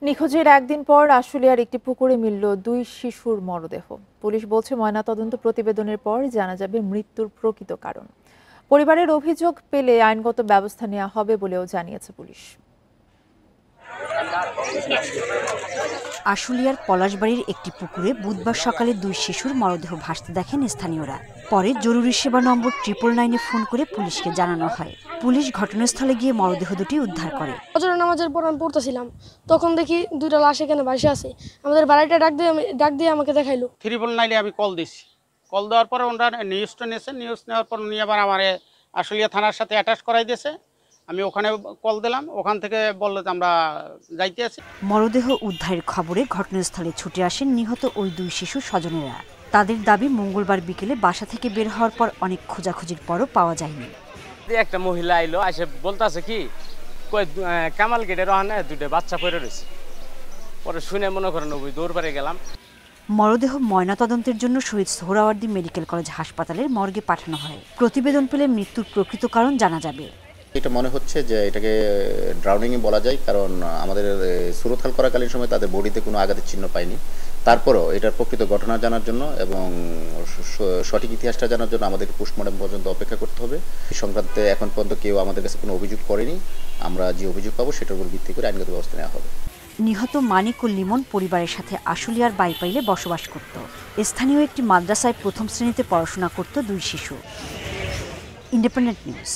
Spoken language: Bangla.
নিখোঁজের একদিন পর আশুলিয়ার একটি পুকুরে মিলল দুই শিশুর মরদেহ। পুলিশ বলছে ময়নাতদন্ত প্রতিবেদনের পর জানা যাবে মৃত্যুর প্রকৃত কারণ। পরিবারের অভিযোগ পেলে আইনগত ব্যবস্থা নেওয়া হবে বলেও জানিয়েছে পুলিশ। আশুলিয়ার পলাশবাড়ির একটি পুকুরে বুধবার সকালে দুই শিশুর মরদেহ ভাসতে দেখেন স্থানীয়রা। পরে জরুরি সেবা নম্বর 999-এ ফোন করে পুলিশকে জানানো হয়। পুলিশ ঘটনাস্থলে গিয়ে মরদেহ দুটি উদ্ধার করে। ফজরের নামাজের পর আমি পড়তেছিলাম, তখন দেখি দুইটা লাশ এখানে ভাসে আছে। আমাদের বাড়িটা ডাক দিয়ে আমাকে দেখাইলো। 999-এ আমি কল দিছি। কল দেওয়ার পরে ওনারা নিউজটা নিয়েছে। নিউজ নেওয়ার পর উনি আবার আমার আশুলিয়া থানার সাথে অ্যাটাচ করাই দিয়েছে। আমি ওখানে কল দিলাম, ওখান থেকে বললো যে আমরা যাইতে আছি। মরদেহ উদ্ধারের খবরে ঘটনাস্থলে ছুটে আসেন নিহত ওই দুই শিশুর স্বজনেরা। তাদের দাবি, মঙ্গলবার বিকেলে বাসা থেকে বের হওয়ার পর অনেক খোঁজাখুঁজির পরও পাওয়া যায়নি। একটা মহিলা আইলো, এসে বলতেছে কি কামাল গেটের ওখানে দুটো বাচ্চা পড়ে রয়েছে। পরে শুনে মনে করেন ওই দৌড় পাড়ে গেলাম। মরদেহ ময়নাতদন্তের জন্য শহীদ সোহরাওয়ার্দী মেডিকেল কলেজ হাসপাতালের মর্গে পাঠানো হয়। প্রতিবেদন পেলে মৃত্যুর প্রকৃত কারণ জানা যাবে। এটা মনে হচ্ছে যে এটাকে ড্রাউনিংই বলা যায়, কারণ আমাদের সুরতহাল করাকালীন সময় তাদের বডিতে কোনো আঘাতের চিহ্ন পাইনি। তারপরও এটার প্রকৃত ঘটনা জানার জন্য এবং সঠিক ইতিহাসটা জানার জন্য আমাদের পোস্টমর্টম পর্যন্ত অপেক্ষা করতে হবে। এই সংক্রান্তে এখন পর্যন্ত কেউ আমাদের কাছে কোনো অভিযোগ করেনি। আমরা যে অভিযোগ পাবো সেটার উপর ভিত্তি করে আইনগত ব্যবস্থা নেওয়া হবে। নিহত মানিক ও লিমন পরিবারের সাথে আশুলিয়ার বাইপাইলে বসবাস করত। স্থানীয় একটি মাদ্রাসায় প্রথম শ্রেণীতে পড়াশোনা করত দুই শিশু। Independent news.